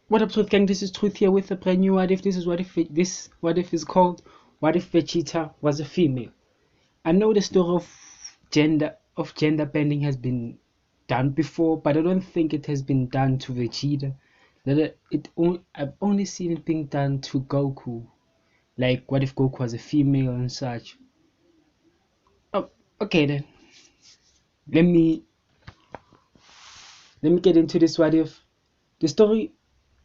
What up, Truth Gang? This is Truth here with a brand new What If. This is What If is called What If Vegeta Was a Female. I know the story of gender bending has been done before, but I don't think it has been done to Vegeta. I've only seen it being done to Goku. Like, what if Goku was a female and such? Oh, okay then. Let me get into this what if. The story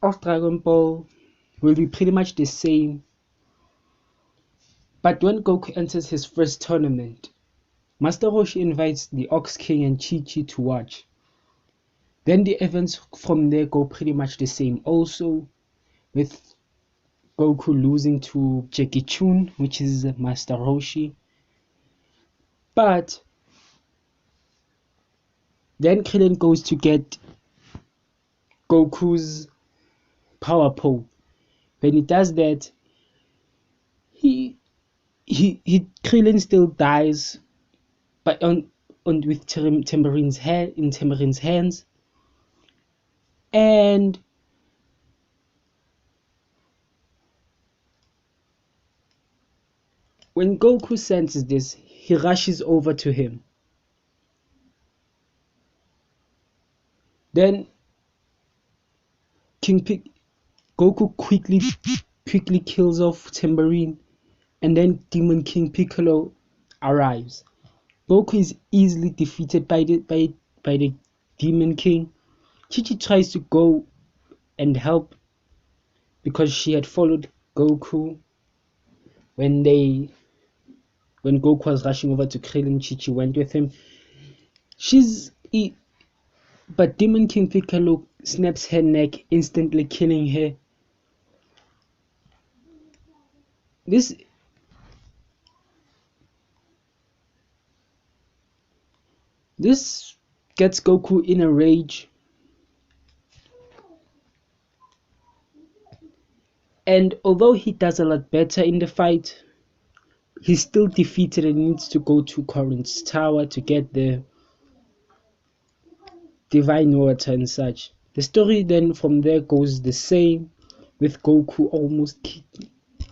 of Dragon Ball will be pretty much the same. But when Goku enters his first tournament, Master Roshi invites the Ox King and Chi-Chi to watch. Then the events from there go pretty much the same also, with Goku losing to Jackie Chun, which is Master Roshi. But then Krillin goes to get Goku's power pole. When he does that, Krillin still dies, but with Tammarine's hands. And when Goku senses this, he rushes over to him. Then Goku quickly kills off Tambourine, and then Demon King Piccolo arrives. Goku is easily defeated by the Demon King. Chi-Chi tries to go and help because she had followed Goku when Goku was rushing over to Krillin. Chi-Chi went with him. But Demon King Piccolo snaps her neck, instantly killing her. This gets Goku in a rage, and although he does a lot better in the fight, he's still defeated and needs to go to Corin's tower to get the divine water and such. The story then from there goes the same, with Goku almost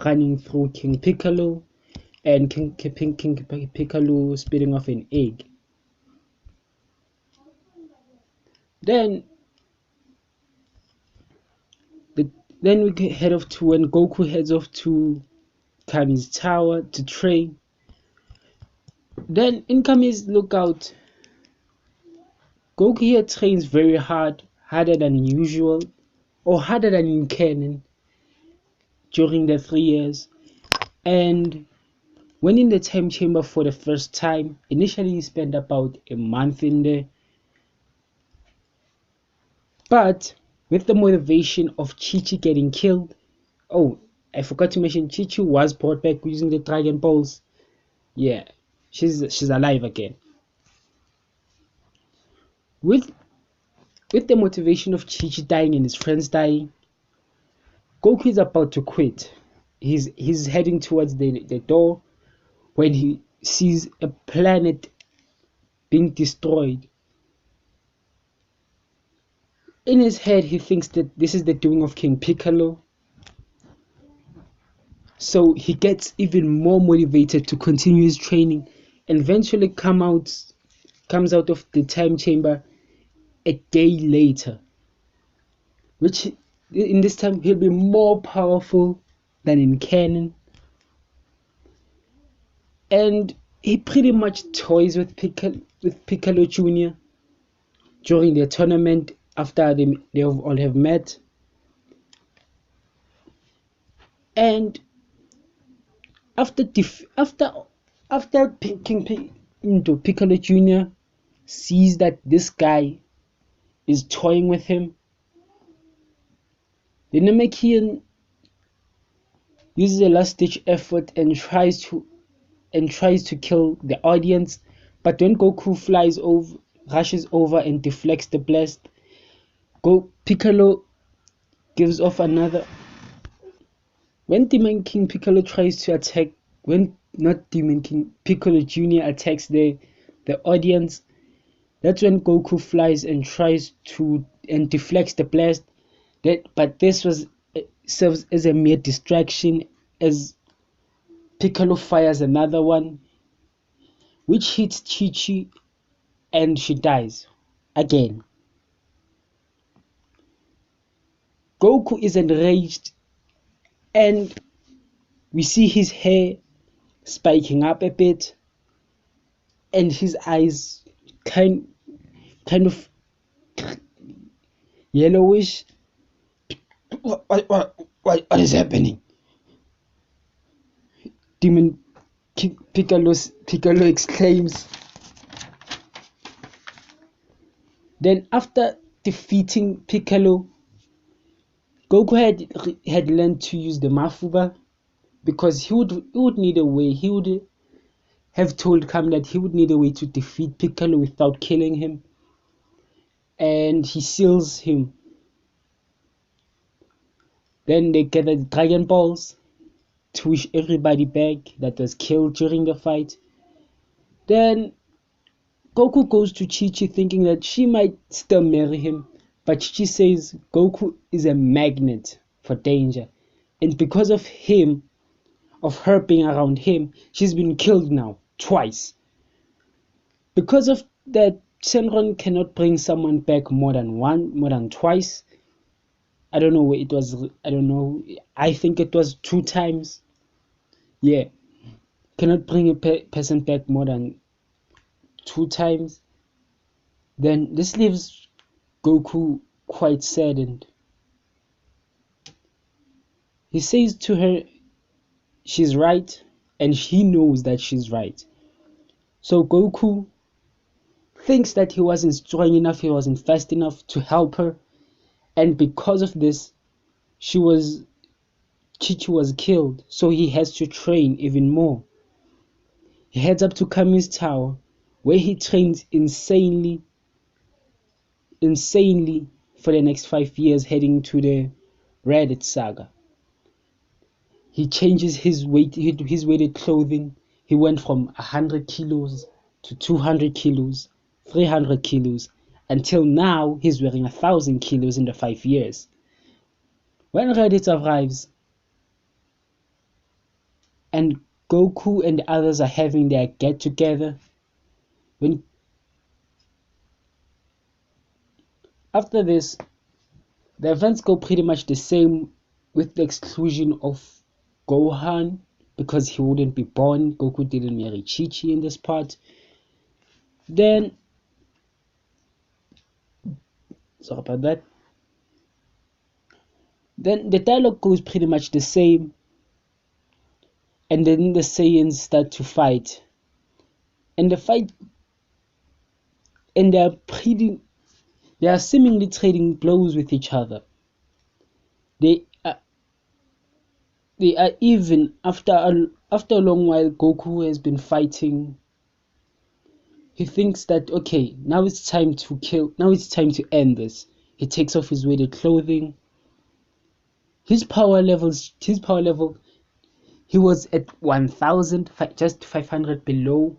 running through King Piccolo and King Piccolo spitting off an egg. Then we head off to when Goku heads off to Kami's tower to train. Then in Kami's lookout, Goku here trains very hard, harder than usual, or harder than in canon, during the 3 years. And when in the time chamber for the first time, initially he spent about a month in there. But with the motivation of Chi-Chi getting killed, oh, I forgot to mention Chi-Chi was brought back using the Dragon Balls. Yeah, she's alive again. With the motivation of Chi-Chi dying and his friends dying, Goku is about to quit. He's heading towards the door when he sees a planet being destroyed. In his head, he thinks that this is the doing of King Piccolo. So he gets even more motivated to continue his training and eventually comes out of the time chamber a day later. Which in this time he'll be more powerful than in canon. And he pretty much toys with Piccolo Junior during their tournament after they all have met. And after Piccolo Junior sees that this guy is toying with him, the Namekian uses a last-ditch effort and tries to kill the audience. But when Goku rushes over and deflects the blast, Piccolo gives off another. When Demon King Piccolo tries to attack, Piccolo Junior attacks the audience, that's when Goku flies and deflects the blast. But this was serves as a mere distraction as Piccolo fires another one, which hits Chi-Chi and she dies again. Goku is enraged and we see his hair spiking up a bit and his eyes kind of yellowish. What is happening? Demon Piccolo exclaims. Then after defeating Piccolo, Goku had learned to use the Mafuba because he would need a way. He would have told Kami that he would need a way to defeat Piccolo without killing him, and he seals him. Then they gather the Dragon Balls to wish everybody back that was killed during the fight. Then Goku goes to Chi-Chi thinking that she might still marry him, but Chi-Chi says Goku is a magnet for danger, and because of him, of her being around him, she's been killed now twice. Because of that, Shenron cannot bring someone back more than twice. I don't know where it was. I don't know. I think it was 2 times. Yeah, cannot bring a person back more than 2 times. Then this leaves Goku quite saddened. He says to her she's right, and he knows that she's right. So Goku thinks that he wasn't strong enough, he wasn't fast enough to help her, and because of this, Chi-Chi was killed, so he has to train even more. He heads up to Kami's tower, where he trains insanely for the next 5 years, heading to the Raditz saga. He changes his weighted clothing. He went from 100 kilos to 200 kilos, 300 kilos, until now he's wearing 1,000 kilos in the 5 years. When Raditz arrives and Goku and the others are having their get together, after this, the events go pretty much the same with the exclusion of Gohan because he wouldn't be born. Goku didn't marry Chi-Chi in this part. Then, sorry about that. Then the dialogue goes pretty much the same, and then the Saiyans start to fight, and they are seemingly trading blows with each other. They are even after a long while. Goku has been fighting. He thinks that okay, now it's time to kill. Now it's time to end this. He takes off his weighted clothing. His power level. He was at 1,000, just 500 below.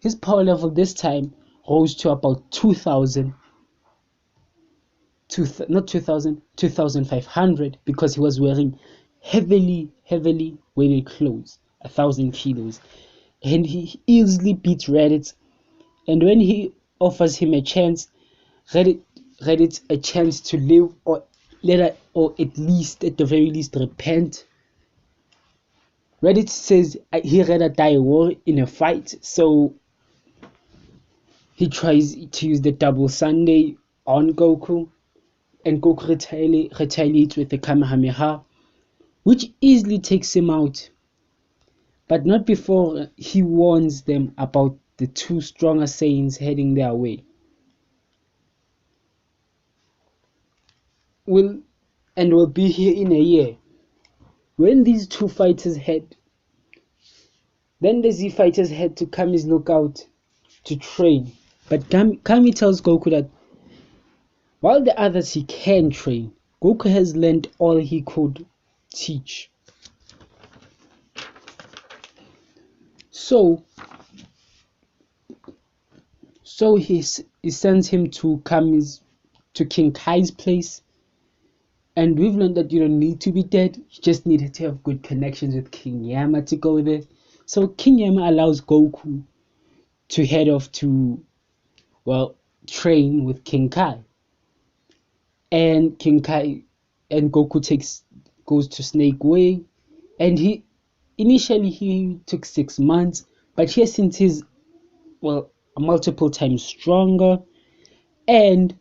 His power level this time rose to about 2,000. Not 2,000, 2,500 because he was wearing heavily weighted clothes, 1,000 kilos, and he easily beats Raditz. And when he offers him a chance, Raditz a chance to live or at the very least repent. Raditz says he'd rather die a war in a fight, so he tries to use the double Sunday on Goku, and Goku retaliates with the Kamehameha, which easily takes him out, but not before he warns them about the 2 stronger Saiyans heading their way. Will be here in a year. When these 2 fighters head, then the Z fighters head to Kami's lookout to train, but Kami tells Goku that while the others he can train, Goku has learned all he could teach. So he sends him to King Kai's place And we've learned that you don't need to be dead, you just needed to have good connections with King Yama to go there. So King Yama allows Goku to head off to, well, train with King Kai. And King Kai and Goku goes to Snake Way, and he took 6 months, but here since he's, well, multiple times stronger, and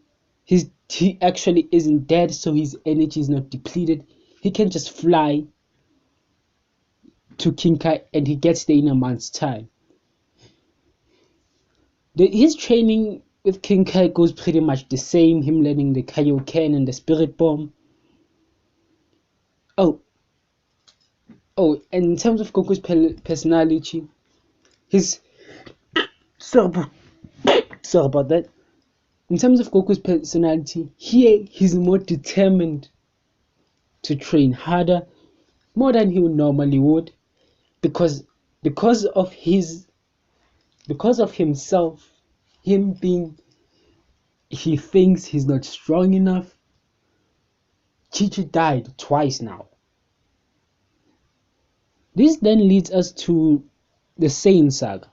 he actually isn't dead, so his energy is not depleted. He can just fly to King Kai, and he gets there in a month's time. His training with King Kai goes pretty much the same. Him learning the Kaioken and the Spirit Bomb. Oh, and in terms of Goku's personality, his sorry about that. In terms of Goku's personality, here he's more determined to train harder, more than he would normally would, because of himself, him being, he thinks he's not strong enough. Chi died twice now. This then leads us to the Saiyan saga.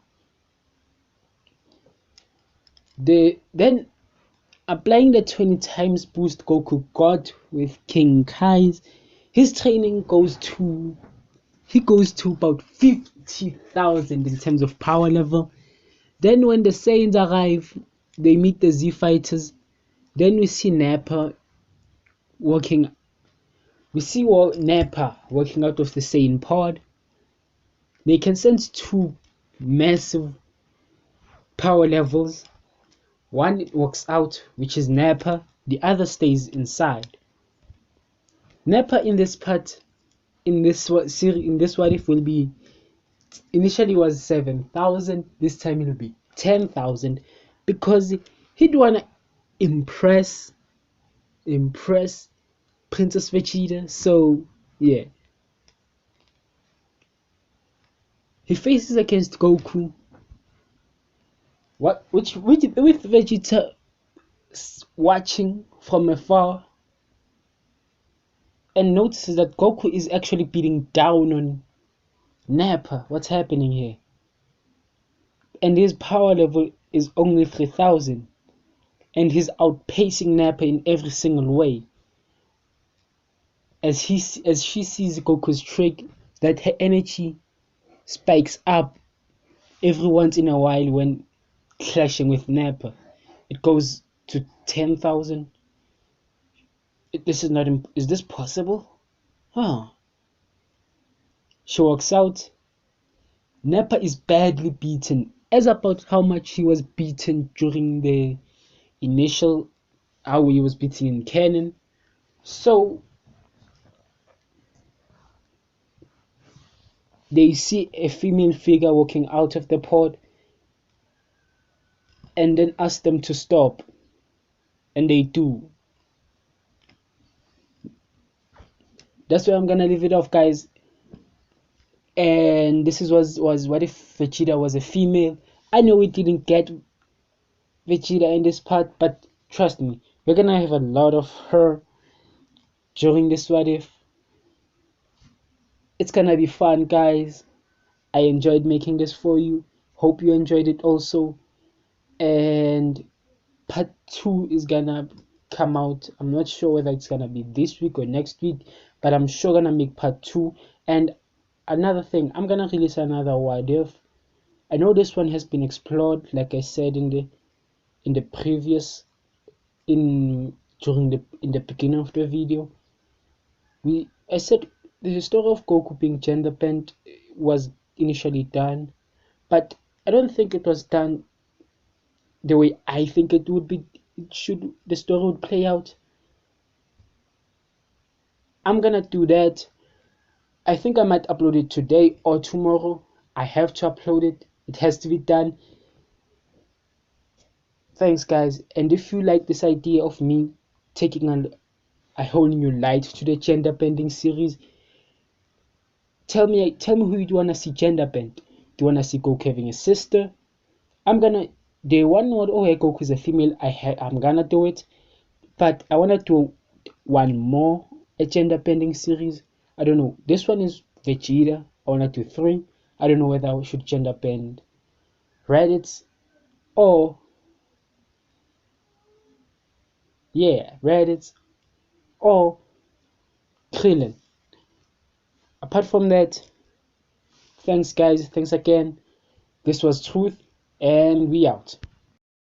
Then applying the 20 times boost Goku got with King Kai's, his training goes to about 50,000 in terms of power level. Then when the Saiyans arrive, they meet the Z fighters. Then we see Nappa working out of the Saiyan pod. They can sense two massive power levels. One walks out, which is Nappa. The other stays inside. Nappa in this part, in this what if, will be, initially was 7,000. This time it will be 10,000, because he'd wanna impress Princess Vegeta. So yeah, he faces against Goku. With Vegeta watching from afar, and notices that Goku is actually beating down on Nappa. What's happening here? And his power level is only 3,000, and he's outpacing Nappa in every single way. As she sees Goku's trick, that her energy spikes up every once in a while when clashing with Nappa. It goes to 10,000. This is not. Is this possible? Huh. She walks out. Nappa is badly beaten, as about how much he was beaten during the initial, how he was beaten in canon. So they see a female figure walking out of the pod, and then ask them to stop, and they do. That's where I'm gonna leave it off, guys. And this was what if Vegeta was a female. I know we didn't get Vegeta in this part, but trust me, we're gonna have a lot of her during this what if. It's gonna be fun, guys. I enjoyed making this for you. Hope you enjoyed it also. And part 2 is gonna come out. I'm not sure whether it's gonna be this week or next week, but I'm sure gonna make part 2. And another thing, I'm gonna release another what if. I know this one has been explored, like I said in the previous, in the beginning of the video. I said the story of Goku being gender bent was initially done, but I don't think it was done the way I think it would be. The story would play out. I'm gonna do that. I think I might upload it today or tomorrow. I have to upload it. It has to be done. Thanks, guys. And if you like this idea of me taking a whole new light to the gender bending series, tell me who you wanna see gender bend. Do you wanna see Goku having a sister? The one word, oh, Goku is a female. I'm gonna do it, but I wanna do one more a gender bending series. I don't know. This one is Vegeta. I wanna do 3. I don't know whether I should gender bend Raditz or Raditz or Krillin. Apart from that, thanks guys. Thanks again. This was Truth, and we out.